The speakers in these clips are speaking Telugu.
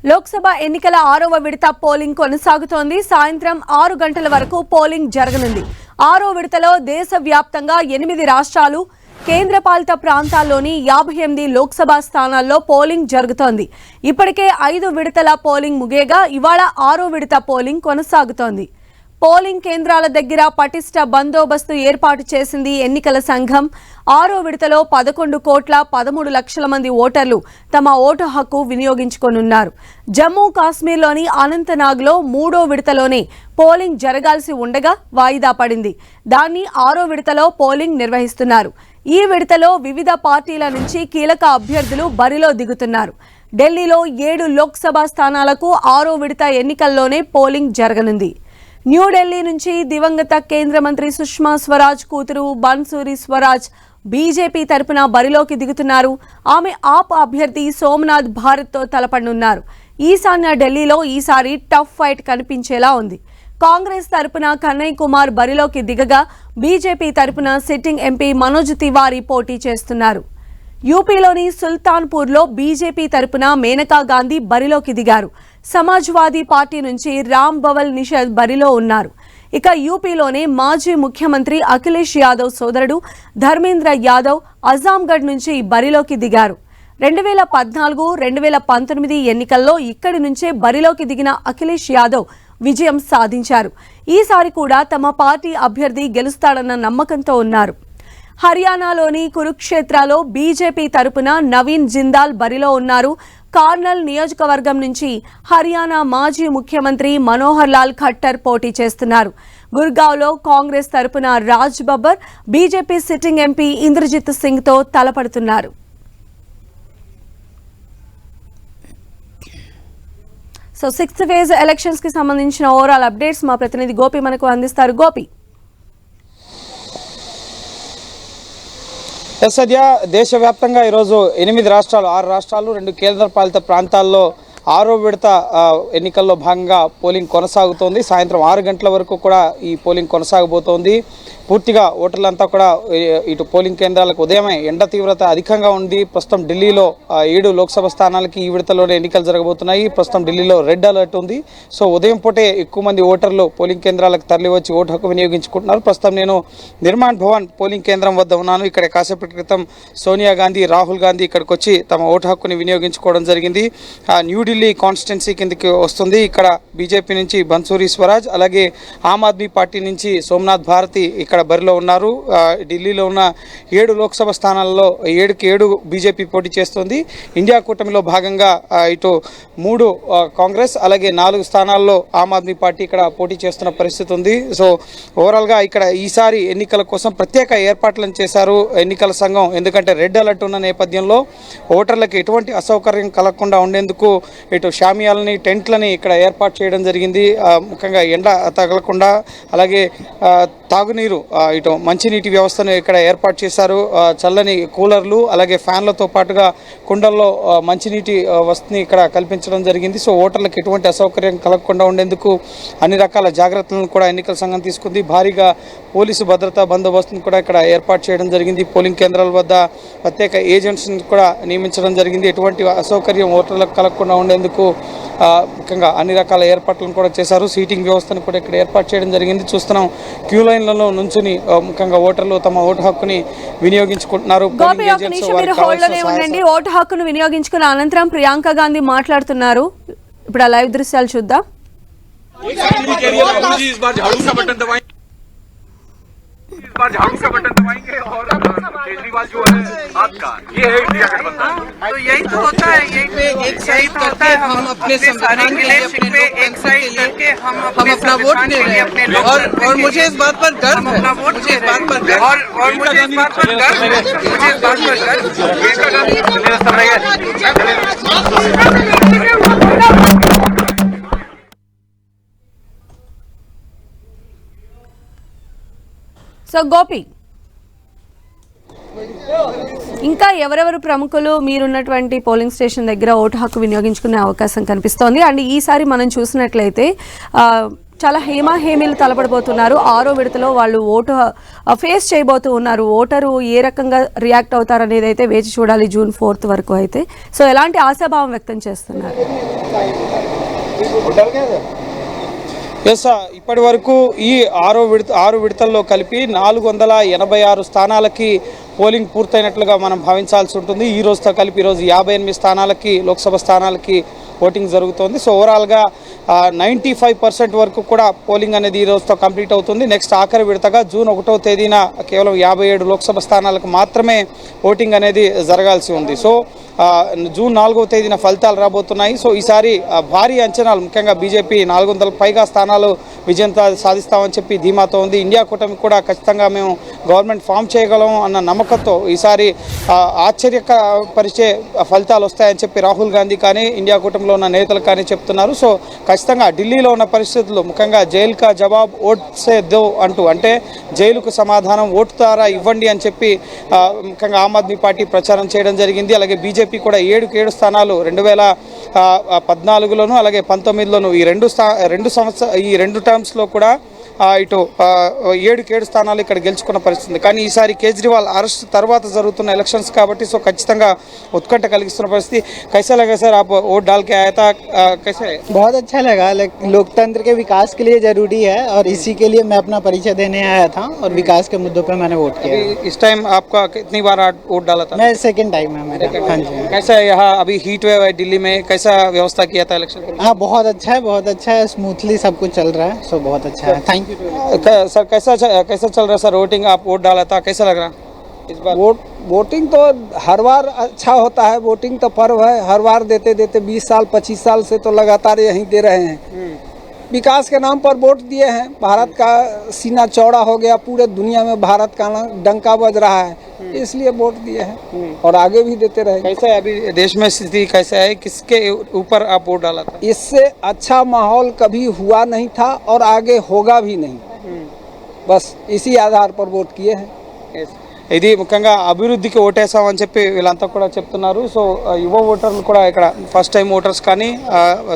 లోక్సభ ఎన్నికల 6వ విడత పోలింగ్ కొనసాగుతోంది. సాయంత్రం 6 గంటల వరకు పోలింగ్ జరగనుంది. 6వ విడతలో దేశవ్యాప్తంగా 8 రాష్ట్రాలు, కేంద్రపాలిత ప్రాంతాల్లోని 58 లోక్సభ స్థానాల్లో పోలింగ్ జరుగుతోంది. ఇప్పటికే 5 విడతల పోలింగ్ ముగియగా ఇవాళ 6వ విడత పోలింగ్ కొనసాగుతోంది. పోలింగ్ కేంద్రాల దగ్గర పటిష్ట బందోబస్తు ఏర్పాటు చేసింది ఎన్నికల సంఘం. 6వ విడతలో 11,13,00,000 మంది ఓటర్లు తమ ఓటు హక్కు వినియోగించుకోనున్నారు. జమ్మూ కాశ్మీర్లోని అనంతనాగ్లో 3వ విడతలోనే పోలింగ్ జరగాల్సి ఉండగా వాయిదా పడింది. దాన్ని 6వ విడతలో పోలింగ్ నిర్వహిస్తున్నారు. ఈ విడతలో వివిధ పార్టీల నుంచి కీలక అభ్యర్థులు బరిలో దిగుతున్నారు. ఢిల్లీలో 7 లోక్సభ స్థానాలకు 6వ విడత ఎన్నికల్లోనే పోలింగ్ జరగనుంది. న్యూఢిల్లీ నుంచి దివంగత కేంద్ర మంత్రి సుష్మా స్వరాజ్ కూతురు బన్సూరి స్వరాజ్ బీజేపీ తరపున బరిలోకి దిగుతున్నారు. ఆమె ఆప్ అభ్యర్థి సోమనాథ్ భారత్తో తలపడనున్నారు. ఈశాన్య ఢిల్లీలో ఈసారి టఫ్ ఫైట్ కనిపించేలా ఉంది. కాంగ్రెస్ తరపున కన్నయ్య కుమార్ బరిలోకి దిగగా బీజేపీ తరపున సిట్టింగ్ ఎంపీ మనోజ్ తివారీ పోటీ చేస్తున్నారు. యూపీలోని సుల్తాన్పూర్లో బీజేపీ తరపున మేనకా గాంధీ బరిలోకి దిగారు. సమాజ్వాదీ పార్టీ నుంచి రామ్ భవల్ నిషద్ బరిలో ఉన్నారు. ఇక యూపీలోనే మాజీ ముఖ్యమంత్రి అఖిలేష్ యాదవ్ సోదరుడు ధర్మేంద్ర యాదవ్ అజాంగఢ్ నుంచి బరిలోకి దిగారు. 2014-2019 ఎన్నికల్లో ఇక్కడి నుంచే బరిలోకి దిగిన అఖిలేష్ యాదవ్ విజయం సాధించారు. ఈసారి కూడా తమ పార్టీ అభ్యర్థి గెలుస్తాడన్న నమ్మకంతో ఉన్నారు. హర్యానాలోని కురుక్షేత్రలో బీజేపీ తరపున నవీన్ జిందాల్ బరిలో ఉన్నారు. కార్నల్ నియోజకవర్గం నుంచి హర్యానా మాజీ ముఖ్యమంత్రి మనోహర్ లాల్ ఖట్టర్ పోటీ చేస్తున్నారు. గుర్గావ్లో కాంగ్రెస్ తరపున Raj Babbar BJP sitting MP Indrajit సింగ్తో తలపడుతున్నారు. సో 6th ఫేజ్ ఎలక్షన్స్ కి సంబంధించిన ఓవరాల్ అప్డేట్స్ మా ప్రతినిధి గోపి మనకు అందిస్తారు. గోపి, సద్య దేశవ్యాప్తంగా ఈరోజు 8 రాష్ట్రాలు, 6 రాష్ట్రాలు, 2 కేంద్రపాలిత ప్రాంతాల్లో 6వ విడత ఎన్నికల్లో భాగంగా పోలింగ్ కొనసాగుతోంది. సాయంత్రం 6 గంటల వరకు కూడా ఈ పోలింగ్ కొనసాగబోతోంది. పూర్తిగా ఓటర్లంతా కూడా ఇటు పోలింగ్ కేంద్రాలకు ఉదయమే ఎండ తీవ్రత అధికంగా ఉంది. ప్రస్తుతం ఢిల్లీలో 7 లోక్సభ స్థానాలకి ఈ విడతలోనే ఎన్నికలు జరగబోతున్నాయి. ప్రస్తుతం ఢిల్లీలో రెడ్ అలర్ట్ ఉంది. సో ఉదయం పూటే ఎక్కువ మంది ఓటర్లు పోలింగ్ కేంద్రాలకు తరలివచ్చి ఓటు హక్కు వినియోగించుకుంటున్నారు. ప్రస్తుతం నేను నిర్మాణ్ భవన్ పోలింగ్ కేంద్రం వద్ద ఉన్నాను. ఇక్కడ కాసేపటి క్రితం సోనియా గాంధీ, రాహుల్ గాంధీ ఇక్కడికి వచ్చి తమ ఓటు హక్కుని వినియోగించుకోవడం జరిగింది. న్యూఢిల్లీ కాన్స్టిట్యున్సీ కిందకి వస్తుంది. ఇక్కడ బీజేపీ నుంచి బన్సూరి స్వరాజ్, అలాగే ఆమ్ ఆద్మీ పార్టీ నుంచి సోమనాథ్ భారతి ఇక్కడ బరిలో ఉన్నారు. ఢిల్లీలో ఉన్న 7 లోక్సభ స్థానాల్లో 7కి 7 బీజేపీ పోటీ చేస్తుంది. ఇండియా కూటమిలో భాగంగా ఇటు 3 కాంగ్రెస్, అలాగే 4 స్థానాల్లో ఆమ్ ఆద్మీ పార్టీ ఇక్కడ పోటీ చేస్తున్న పరిస్థితి ఉంది. సో ఓవరాల్గా ఇక్కడ ఈసారి ఎన్నికల కోసం ప్రత్యేక ఏర్పాట్లను చేశారు ఎన్నికల సంఘం. ఎందుకంటే రెడ్ అలర్ట్ ఉన్న నేపథ్యంలో ఓటర్లకు ఎటువంటి అసౌకర్యం కలగకుండా ఉండేందుకు ఇటు షామియాలని, టెంట్లని ఇక్కడ ఏర్పాటు చేయడం జరిగింది. ముఖ్యంగా ఎండ తగలకుండా, అలాగే తాగునీరు, ఇటు మంచినీటి వ్యవస్థను ఇక్కడ ఏర్పాటు చేశారు. చల్లని కూలర్లు, అలాగే ఫ్యాన్లతో పాటుగా కుండల్లో మంచినీటి వసతిని ఇక్కడ కల్పించడం జరిగింది. సో ఓటర్లకు ఎటువంటి అసౌకర్యం కలగకుండా ఉండేందుకు అన్ని రకాల జాగ్రత్తలను కూడా ఎన్నికల సంఘం తీసుకుంది. భారీగా పోలీసు భద్రతా బందోబస్తును కూడా ఇక్కడ ఏర్పాటు చేయడం జరిగింది. పోలింగ్ కేంద్రాల వద్ద ప్రత్యేక ఏజెంట్స్ని కూడా నియమించడం జరిగింది. ఎటువంటి అసౌకర్యం ఓటర్లకు కలగకుండా ఉండేందుకు ముఖ్యంగా అన్ని రకాల ఏర్పాట్లను కూడా చేశారు. సీటింగ్ వ్యవస్థను కూడా ఇక్కడ ఏర్పాటు చేయడం జరిగింది. చూస్తున్నాం క్యూ లైన్లలో నుంచుని ముఖ్యంగా ఓటర్లు తమ ఓటు హక్కుని వినియోగించుకుంటున్నారు. ఓటు హక్కును వినియోగించుకున్న అనంతరం ప్రియాంక గాంధీ మాట్లాడుతున్నారు. ఇప్పుడు ఆ లైవ్ దృశ్యాలు చూద్దాం. इस बार झाड़ू का बटन दबाएंगे और केजरीवाल जो है आपका ये है इंडिया गठबंधन। तो यही तो होता है, एक साइड करके हम अपने संविधान के लिए अपने एक साइड करके हम अपना वोट दे रहे हैं। और मुझे इस बात पर गर्व है, मुझे इस बात पर गर्व और मुझे इस बात पर गर्व है, मुझे इस बात पर गर्व। సో గోపి, ఇంకా ఎవరెవరు ప్రముఖులు మీరున్నటువంటి పోలింగ్ స్టేషన్ దగ్గర ఓటు హక్కు వినియోగించుకునే అవకాశం కనిపిస్తోంది? అండ్ ఈసారి మనం చూసినట్లయితే చాలా హేమీలు తలపడబోతున్నారు. 6వ విడతలో వాళ్ళు ఓటు ఫేస్ చేయబోతూ ఉన్నారు. ఓటరు ఏ రకంగా రియాక్ట్ అవుతారనేది అయితే వేచి చూడాలి జూన్ 4th వరకు అయితే. సో ఎలాంటి ఆశాభావం వ్యక్తం చేస్తున్నారు? ఎస్, ఇప్పటి వరకు ఈ 6 విడతల్లో కలిపి 486 స్థానాలకి పోలింగ్ పూర్తయినట్లుగా మనం భావించాల్సి ఉంటుంది. ఈ రోజుతో కలిపి ఈరోజు 58 స్థానాలకి లోక్సభ స్థానాలకి ఓటింగ్ జరుగుతోంది. సో ఓవరాల్గా 95% వరకు కూడా పోలింగ్ అనేది ఈ రోజుతో కంప్లీట్ అవుతుంది. నెక్స్ట్ ఆఖరి విడతగా జూన్ 1వ తేదీన కేవలం 57 లోక్సభ స్థానాలకు మాత్రమే ఓటింగ్ అనేది జరగాల్సి ఉంది. సో జూన్ 4వ తేదీన ఫలితాలు రాబోతున్నాయి. సో ఈసారి భారీ అంచనాలు, ముఖ్యంగా బీజేపీ 400 పైగా స్థానాలు విజయం సాధిస్తామని చెప్పి ధీమాతో ఉంది. ఇండియా కూటమి కూడా ఖచ్చితంగా మేము గవర్నమెంట్ ఫామ్ చేయగలం అన్న నమ్మకంతో ఈసారి ఆశ్చర్యపరిచే ఫలితాలు వస్తాయని చెప్పి రాహుల్ గాంధీ కానీ ఇండియా కూటమిలో ఉన్న నేతలు కానీ చెప్తున్నారు. సో ఖచ్చితంగా ఢిల్లీలో ఉన్న పరిస్థితులు, ముఖ్యంగా జైలు కా జవాబ్ ఓట్ సే దో అంటూ, అంటే జైలుకు సమాధానం ఓటు ద్వారా ఇవ్వండి అని చెప్పి ముఖ్యంగా ఆమ్ ఆద్మీ పార్టీ ప్రచారం చేయడం జరిగింది. అలాగే బీజేపీ కూడా 7 స్థానాలు 2014లోను అలాగే 19లోను ఈ రెండు టర్మ్స్లో కూడా ఇటు 7 స్థానాలు ఇక్కడ గెలుచుకున్న పరిస్థితి. కానీ ఈసారి కేజ్రీవాల్ అరెస్ట్ తర్వాత జరుగుతున్న ఎలక్షన్స్ కాబట్టి సో ఖచ్చితంగా ఉత్కంఠ కలిగిస్తున్న పరిస్థితి. कैसा लगा सर, आप वोट डाल के आया था, कैसे? बहुत अच्छा लगा। लोकतंत्र के विकास के लिए जरूरी है और इसी के लिए मैं अपना परिचय देने आया था और विकास के मुद्दों पे मैंने वोट किया। इस टाइम आपका कितनी बार वोट डाला था? मैं सेकंड टाइम है मेरा। हाँ जी। कैसा है यहाँ अभी हीट वेव है दिल्ली में, कैसा व्यवस्था किया था इलेक्शन? हाँ, बहुत अच्छा है, स्मूथली सब कुछ चल रहा है। सो बहुत अच्छा है, थैंक यू। सर कैसा चल रहा है सर वोटिंग? आप वोट डाला था, कैसा लग रहा इस बार? वोटिंग तो हर बार अच्छा होता है। वोटिंग तो पर्व है, हर बार देते 20 साल 25 साल से तो लगातार यहीं दे रहे हैं। विकास के नाम पर वोट दिए हैं। भारत का सीना चौड़ा हो गया, पूरे दुनिया में भारत का डंका बज रहा है, इसलिए वोट दिए हैं और आगे भी देते रहेंगे। कैसा है अभी देश में स्थिति, कैसा है, किसके ऊपर आप वोट डाला था? इससे अच्छा माहौल कभी हुआ नहीं था और आगे होगा भी नहीं। बस इसी आधार पर वोट किए हैं। ఇది ముఖ్యంగా అభివృద్ధికి ఓటేసామని చెప్పి వీళ్ళంతా కూడా చెప్తున్నారు. సో యువ ఓటర్లు కూడా ఇక్కడ ఫస్ట్ టైం ఓటర్స్ కానీ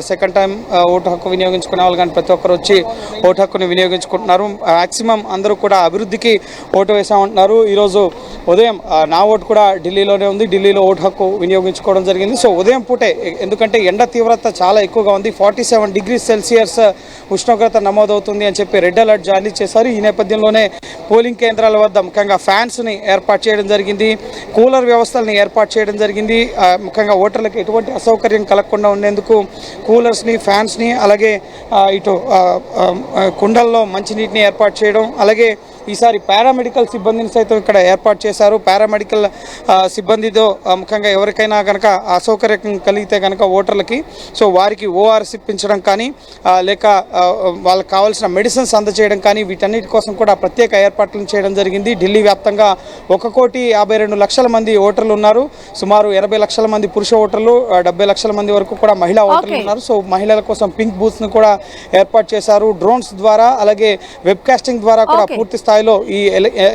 సెకండ్ టైం ఓటు హక్కు వినియోగించుకునే వాళ్ళు కానీ ప్రతి ఒక్కరు వచ్చి ఓటు హక్కుని వినియోగించుకుంటున్నారు. మ్యాక్సిమం అందరూ కూడా అభివృద్ధికి ఓటు వేసామంటున్నారు. ఈరోజు ఉదయం నా ఓటు కూడా ఢిల్లీలోనే ఉంది, ఢిల్లీలో ఓటు హక్కు వినియోగించుకోవడం జరిగింది. సో ఉదయం పూటే, ఎందుకంటే ఎండ తీవ్రత చాలా ఎక్కువగా ఉంది, 47 degrees Celsius ఉష్ణోగ్రత నమోదవుతుంది అని చెప్పి రెడ్ అలర్ట్ జారీ చేశారు. ఈ నేపథ్యంలోనే పోలింగ్ కేంద్రాల వద్ద ముఖ్యంగా ఫ్యాన్స్ని ఏర్పాటు చేయడం జరిగింది, కూలర్ వ్యవస్థల్ని ఏర్పాటు చేయడం జరిగింది. ముఖ్యంగా ఓటర్లకు ఎటువంటి అసౌకర్యం కలగకుండా ఉండేందుకు కూలర్స్ని, ఫ్యాన్స్ని, అలాగే ఇటు కుండల్లో మంచినీటిని ఏర్పాటు చేయడం, అలాగే ఈసారి పారామెడికల్ సిబ్బందిని సైతం ఇక్కడ ఏర్పాటు చేశారు. పారామెడికల్ సిబ్బందితో ముఖ్యంగా ఎవరికైనా కనుక అసౌకర్యం కలిగితే కనుక ఓటర్లకి సో వారికి ఓఆర్ఎస్ ఇప్పించడం కానీ లేక వాళ్ళకి కావాల్సిన మెడిసిన్స్ అందజేయడం కానీ వీటన్నిటి కోసం కూడా ప్రత్యేక ఏర్పాట్లను చేయడం జరిగింది. ఢిల్లీ వ్యాప్తంగా 1,52 లక్షల మంది ఓటర్లు ఉన్నారు. సుమారు 80 లక్షల మంది పురుష ఓటర్లు, 70 లక్షల మంది వరకు కూడా మహిళా ఓటర్లు ఉన్నారు. సో మహిళల కోసం పింక్ బూత్స్ను కూడా ఏర్పాటు చేశారు. డ్రోన్స్ ద్వారా అలాగే వెబ్ కాస్టింగ్ ద్వారా కూడా పూర్తి స్థాయిలో ఈ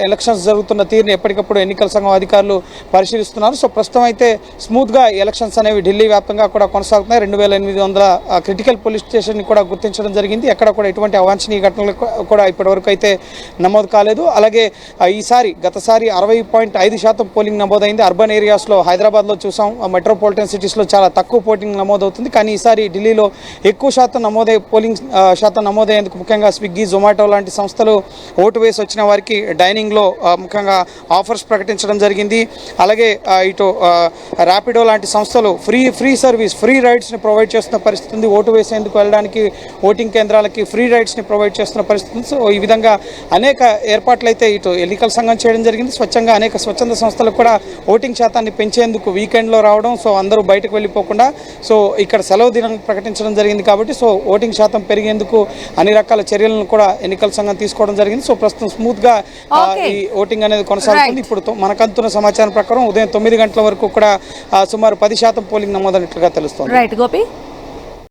ఎలక్షన్స్ జరుగుతున్న తీరుని ఎప్పటికప్పుడు ఎన్నికల సంఘం అధికారులు పరిశీలిస్తున్నారు. సో ప్రస్తుతం అయితే స్మూత్గా ఎలక్షన్స్ అనేవి ఢిల్లీ వ్యాప్తంగా కూడా కొనసాగుతున్నాయి. 2800 క్రిటికల్ పోలీస్ స్టేషన్ని కూడా గుర్తించడం జరిగింది. ఎక్కడ కూడా ఎటువంటి అవాంఛనీయ ఘటనలు కూడా ఇప్పటివరకు అయితే నమోదు కాలేదు. అలాగే ఈసారి గతసారి 60.5% పోలింగ్ నమోదైంది. అర్బన్ ఏరియాస్లో హైదరాబాద్లో చూసాం, మెట్రోపాలిటన్ సిటీస్లో చాలా తక్కువ పోలింగ్ నమోదవుతుంది. కానీ ఈసారి ఢిల్లీలో ఎక్కువ శాతం పోలింగ్ శాతం నమోదయ్యేందుకు ముఖ్యంగా స్విగ్గీ, జొమాటో లాంటి సంస్థలు ఓటు వేసి వచ్చిన వారికి డైనింగ్లో ముఖ్యంగా ఆఫర్స్ ప్రకటించడం జరిగింది. అలాగే ఇటు ర్యాపిడో లాంటి సంస్థలు ఫ్రీ సర్వీస్, ఫ్రీ రైడ్స్ని ప్రొవైడ్ చేస్తున్న పరిస్థితి ఉంది. ఓటు వేసేందుకు వెళ్ళడానికి ఓటింగ్ కేంద్రాలకి ఫ్రీ రైడ్స్ని ప్రొవైడ్ చేస్తున్న పరిస్థితి ఉంది. సో ఈ విధంగా అనేక ఏర్పాట్లు అయితే ఇటు ఎన్నికల సంఘం చేయడం జరిగింది. స్వచ్ఛంగా అనేక స్వచ్ఛంద సంస్థలు కూడా ఓటింగ్ శాతాన్ని పెంచేందుకు వీకెండ్లో రావడం, సో అందరూ బయటకు వెళ్ళిపోకుండా సో ఇక్కడ సెలవు దినం ప్రకటించడం జరిగింది. కాబట్టి సో ఓటింగ్ శాతం పెరిగేందుకు అన్ని రకాల చర్యలను కూడా ఎన్నికల సంఘం తీసుకోవడం జరిగింది. సో ప్రస్తుతం స్మూత్గా ఈ ఓటింగ్ అనేది కొనసాగుతుంది. ఇప్పుడు మనకు అందుతున్న సమాచారం ప్రకారం ఉదయం 9 గంటల వరకు కూడా సుమారు 10% పోలింగ్ నమోదైనట్లుగా తెలుస్తోంది. రైట్ గోపి.